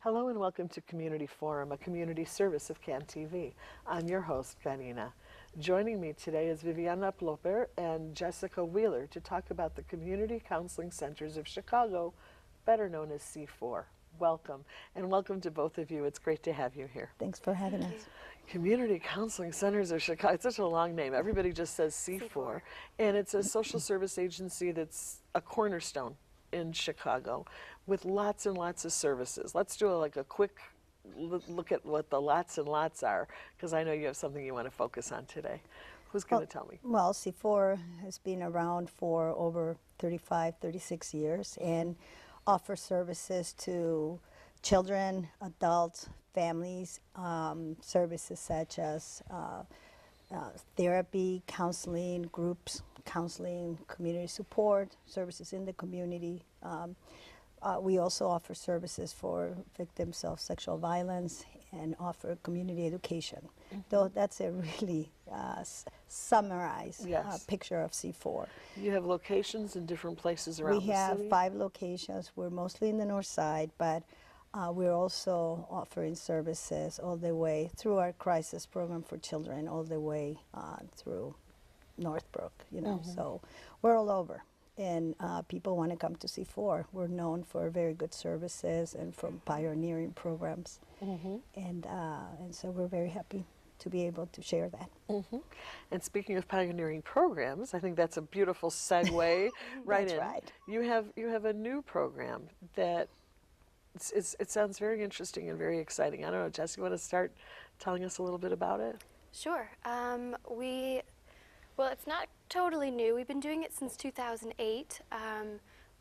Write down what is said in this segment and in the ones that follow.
Hello and welcome to Community Forum, a community service of CAN TV. I'm your host, Karina. Joining me today is Viviana Ploper and Jessica Wheeler to talk about the Community Counseling Centers of Chicago, better known as C4. Welcome, and welcome to both of you. It's great to have you here. Thanks for having us. Community Counseling Centers of Chicago, it's such a long name. Everybody just says C4. And it's a social service agency that's a cornerstone in Chicago with lots and lots of services. Let's do a quick look at what the lots and lots are, because I know you have something you want to focus on today. Who's going to tell me? Well, C4 has been around for over 35, 36 years and offers services to children, adults, families, services such as therapy, counseling, groups, counseling, community support, services in the community. We also offer services for victims of sexual violence and offer community education. Though that's a really summarized picture of C4. You have locations in different places around the city? We have 5 locations. We're mostly in the north side, but we're also offering services all the way through our crisis program for children, all the way through Northbrook, so we're all over. And people want to come to C4. We're known for very good services and from pioneering programs. And so we're very happy to be able to share that. And speaking of pioneering programs, I think that's a beautiful segue right in. Right. You have a new program that it sounds very interesting and very exciting. I don't know, Jess, you want to start telling us a little bit about it? Sure. Well, it's not totally new. We've been doing it since 2008,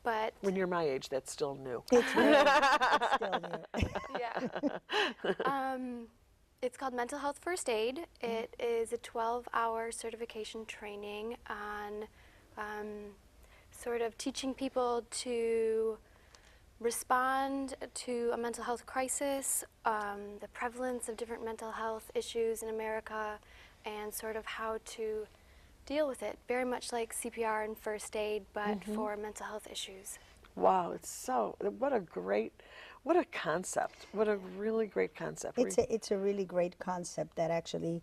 but... When you're my age, that's still new. It's new. It's still new. Yeah. It's called Mental Health First Aid. It is a 12-hour certification training on sort of teaching people to respond to a mental health crisis, the prevalence of different mental health issues in America, and sort of how to deal with it, very much like CPR and first aid, but for mental health issues. Wow, what a concept. What a really great concept. It's a really great concept that actually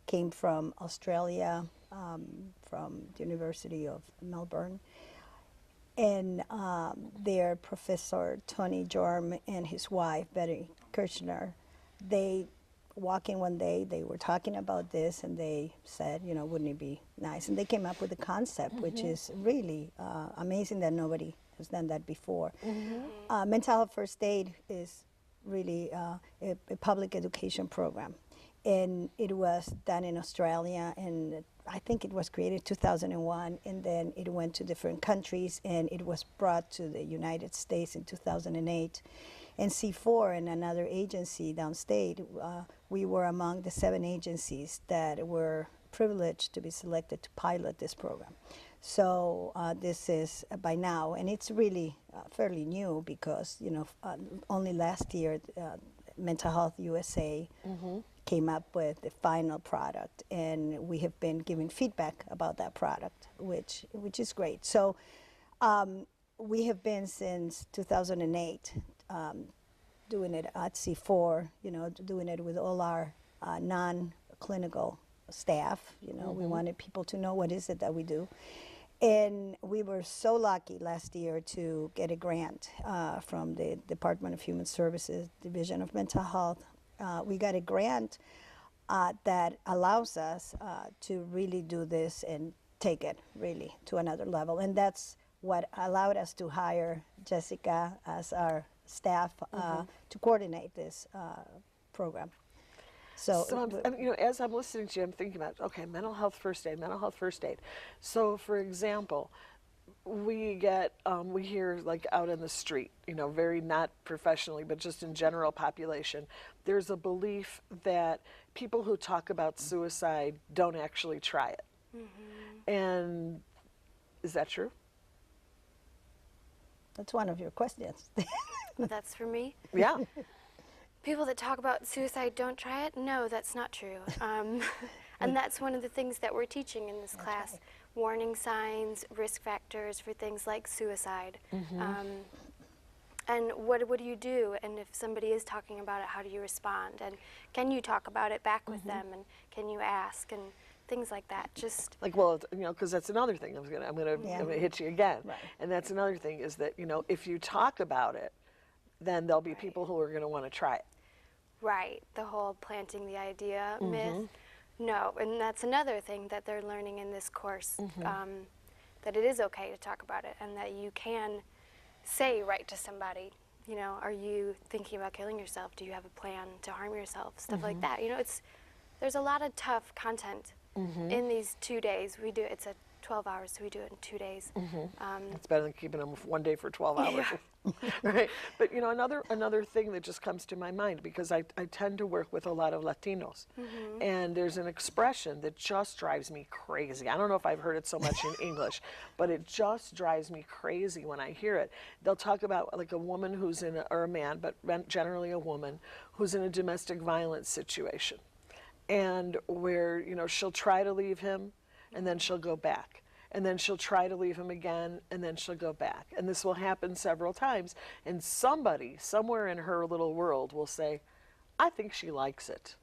came from Australia, from the University of Melbourne. And their professor, Tony Jorm, and his wife, Betty Kirchner, they walking one day, they were talking about this, and they said, wouldn't it be nice? And they came up with a concept, which is really amazing that nobody has done that before. Mental Health First Aid is really a public education program. And it was done in Australia, and I think it was created in 2001, and then it went to different countries, and it was brought to the United States in 2008. And C4 and another agency downstate, we were among the 7 agencies that were privileged to be selected to pilot this program. So this is by now, and it's really fairly new because, only last year, Mental Health USA came up with the final product, and we have been giving feedback about that product, which is great. So we have been since 2008 doing it at C4, doing it with all our non-clinical staff. We wanted people to know what is it that we do. And we were so lucky last year to get a grant from the Department of Human Services, Division of Mental Health. We got a grant that allows us to really do this and take it really to another level. And that's what allowed us to hire Jessica as our staff to coordinate this program. So as I'm listening to you, I'm thinking about, okay, mental health first aid. So, for example, we hear like out in the street, very not professionally, but just in general population, there's a belief that people who talk about suicide don't actually try it. And is that true? That's one of your questions. Well, that's for me. Yeah. People that talk about suicide don't try it? No, that's not true. And that's one of the things that we're teaching in this class. Right. Warning signs, risk factors for things like suicide. And what do you do? And if somebody is talking about it, how do you respond? And can you talk about it back with them? And can you ask? And things like that. Just Like, well, you know, because that's another thing. I'm gonna hit you again. Right. And that's another thing is that, you know, if you talk about it, then there'll be people who are gonna want to try it. right, the whole planting the idea myth. No, and that's another thing that they're learning in this course, that it is okay to talk about it and that you can say right to somebody, you know, are you thinking about killing yourself? Do you have a plan to harm yourself? Stuff like that. You know, there's a lot of tough content in these 2 days. It's a 12 hours, so we do it in 2 days. It's better than keeping them one day for 12 hours. Right? But, you know, another thing that just comes to my mind, because I tend to work with a lot of Latinos, and there's an expression that just drives me crazy. I don't know if I've heard it so much in English, but it just drives me crazy when I hear it. They'll talk about like a woman who's or a man, but generally a woman, who's in a domestic violence situation, and where, you know, she'll try to leave him, and then she'll go back. And then she'll try to leave him again, and then she'll go back. And this will happen several times. And somebody, somewhere in her little world, will say, I think she likes it.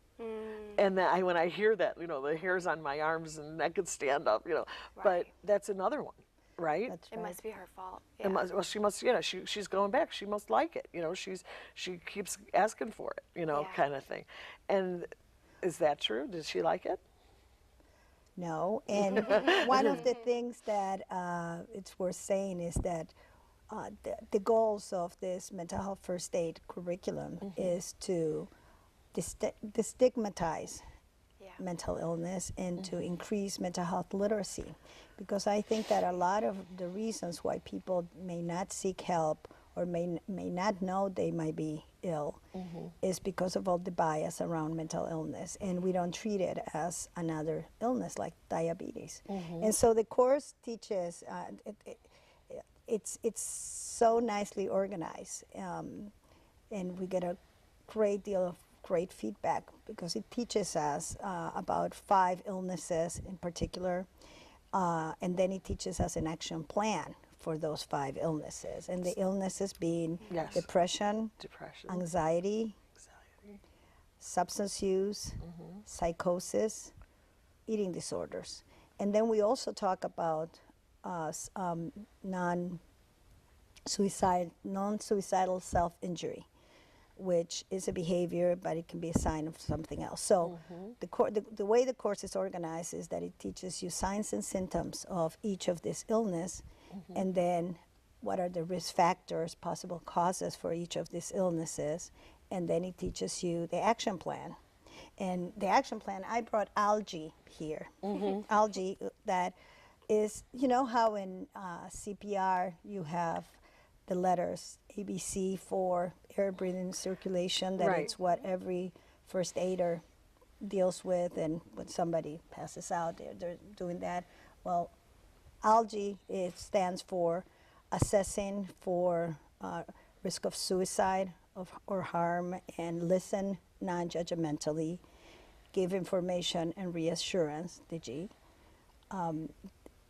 And then when I hear that, you know, the hairs on my arms and neck could stand up, you know. But Right. that's another one, right? That's It right. must be her fault. It must, well, she must, you know, she's going back. She must like it, you know. She keeps asking for it, you know, Yeah. kind of thing. And is that true? Does she like it? No, and one of the things that it's worth saying is that the goals of this mental health first aid curriculum is to destigmatize Yeah. mental illness and to increase mental health literacy, because I think that a lot of the reasons why people may not seek help or may not know they might be ill is because of all the bias around mental illness, and we don't treat it as another illness like diabetes. And so the course teaches, it's so nicely organized, and we get a great deal of great feedback because it teaches us about 5 illnesses in particular, and then it teaches us an action plan for those 5 illnesses, and the illnesses being Yes. depression, Depression, anxiety, anxiety. substance use, psychosis, eating disorders. And then we also talk about non-suicidal self-injury, which is a behavior, but it can be a sign of something else. So the way the course is organized is that it teaches you signs and symptoms of each of these illness, and then what are the risk factors, possible causes for each of these illnesses, and then it teaches you the action plan. And the action plan, I brought algae here. Algae that is, you know how in CPR you have the letters ABC for air, breathing, circulation, that Right. it's what every first aider deals with, and when somebody passes out, they're doing that. Well, algae, it stands for assessing for risk of suicide or harm, and listen non-judgmentally, give information and reassurance, the G,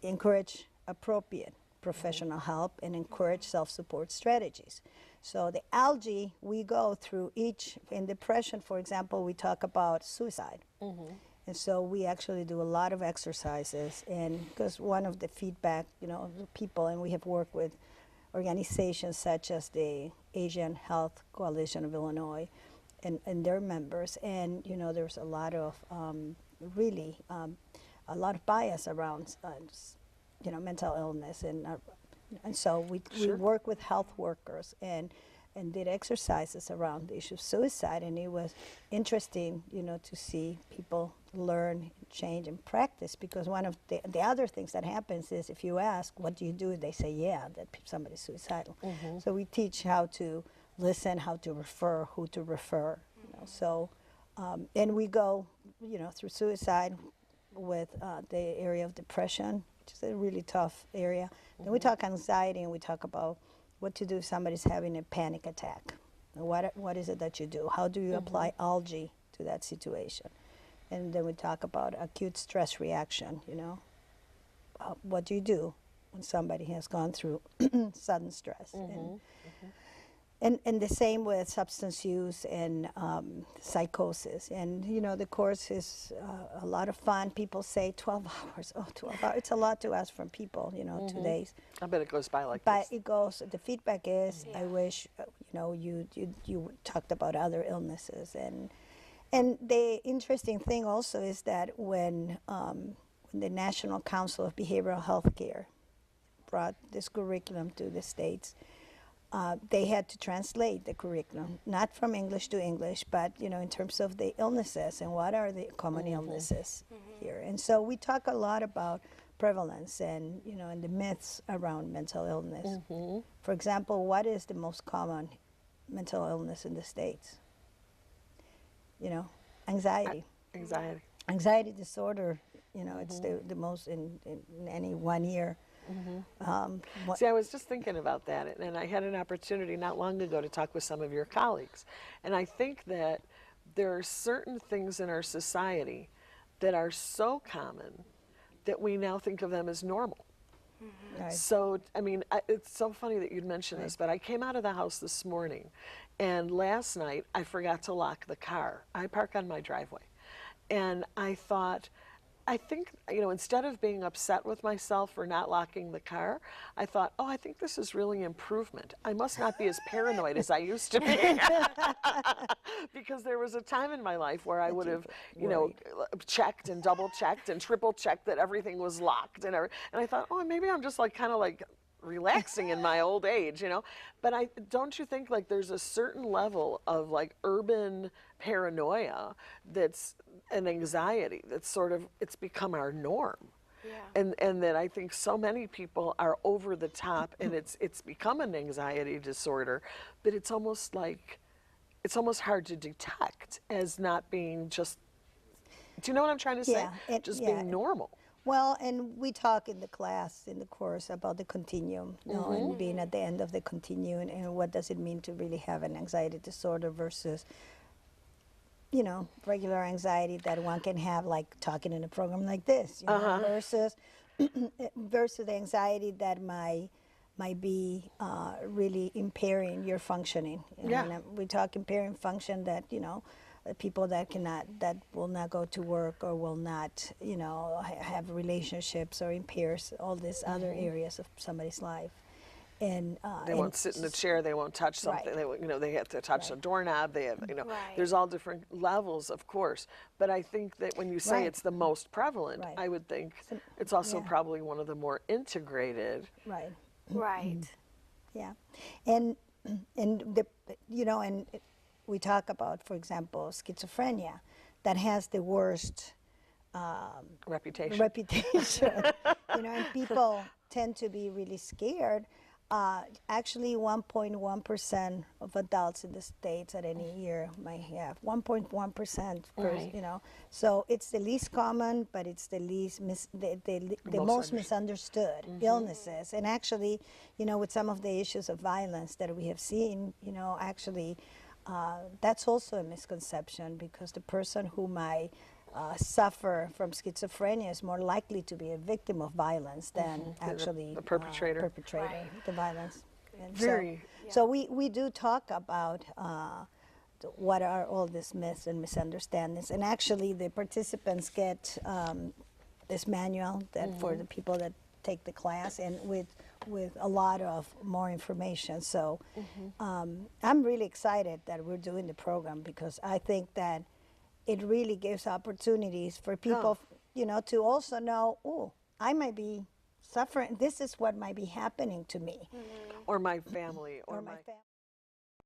encourage appropriate professional help, and encourage self-support strategies. So the algae, we go through each, in depression, for example, we talk about suicide. And so we actually do a lot of exercises, and because one of the feedback, you know, of the people, and we have worked with organizations such as the Asian Health Coalition of Illinois and their members, and, you know, there's a lot of, really, a lot of bias around, you know, mental illness, and so we work with health workers and did exercises around the issue of suicide, and it was interesting, you know, to see people learn, change, and practice, because one of the other things that happens is if you ask, what do you do? They say, yeah, that somebody's suicidal. So we teach how to listen, how to refer, who to refer, you know, so, and we go, you know, through suicide with the area of depression, which is a really tough area. Then we talk anxiety, and we talk about what to do if somebody's having a panic attack. What is it that you do? How do you apply algae to that situation? And then we talk about acute stress reaction, you know. What do you do when somebody has gone through sudden stress? and the same with substance use and psychosis. And, you know, the course is a lot of fun. People say 12 hours. Oh, 12 hours. It's a lot to ask from people, you know, 2 days. I bet it goes by like But this. it goes, the feedback is, I Yeah. wish, you know, you talked about other illnesses. And the interesting thing also is that when the National Council of Behavioral Health Care brought this curriculum to the States, they had to translate the curriculum, not from English to English, but, you know, in terms of the illnesses and what are the common illnesses here. And so we talk a lot about prevalence and, you know, and the myths around mental illness. For example, what is the most common mental illness in the States? You know, anxiety. Anxiety. Anxiety disorder, you know, it's the most in any 1 year. See, I was just thinking about that, and I had an opportunity not long ago to talk with some of your colleagues. And I think that there are certain things in our society that are so common that we now think of them as normal. Right. So, I mean, it's so funny that you'd mention this, but I came out of the house this morning, and last night I forgot to lock the car. I park on my driveway. And I thought, I think, you know, instead of being upset with myself for not locking the car, I thought, oh, I think this is really improvement. I must not be as paranoid as I used to be. Because there was a time in my life where I would have, you know, checked and double checked and triple checked that everything was locked. And I thought, oh, maybe I'm just like kind of like relaxing in my old age, you know. But don't you think like there's a certain level of like urban paranoia that's an anxiety that's sort of, it's become our norm. Yeah. And that I think so many people are over the top, and it's become an anxiety disorder, but it's almost like, it's almost hard to detect as not being just, do you know what I'm trying to say? Yeah, Just yeah. being normal. Well, and we talk in the class, in the course, about the continuum, you know, and being at the end of the continuum, and what does it mean to really have an anxiety disorder versus, you know, regular anxiety that one can have, like talking in a program like this, you know, versus versus the anxiety that might be really impairing your functioning. You know, Yeah. and we talk impairing function that, you know, people that will not go to work or will not, you know, have relationships or impairs all these other areas of somebody's life. And They won't sit in a chair. They won't touch something. Right. They, you know, they have to touch a doorknob. They have, you know, Right. there's all different levels, of course. But I think that when you say Right. it's the most prevalent, Right. I would think it's also yeah. probably one of the more integrated. right. Right. Yeah, and the, you know, and we talk about, for example, schizophrenia, that has the worst Reputation. reputation. You know, and people tend to be really scared. Actually, 1.1% of adults in the States at any year might have 1.1%. Right. You know, so it's the least common, but it's the least the most misunderstood illnesses. And actually, you know, with some of the issues of violence that we have seen, you know, actually, that's also a misconception, because the person who might suffer from schizophrenia is more likely to be a victim of violence than actually the perpetrator. Right. the violence. And Very. so we do talk about what are all these myths and misunderstandings, and actually the participants get this manual that for the people that take the class, and with a lot of more information. So I'm really excited that we're doing the program, because I think that it really gives opportunities for people, you know, to also know, oh, I might be suffering. This is what might be happening to me Or my family. Or my my family.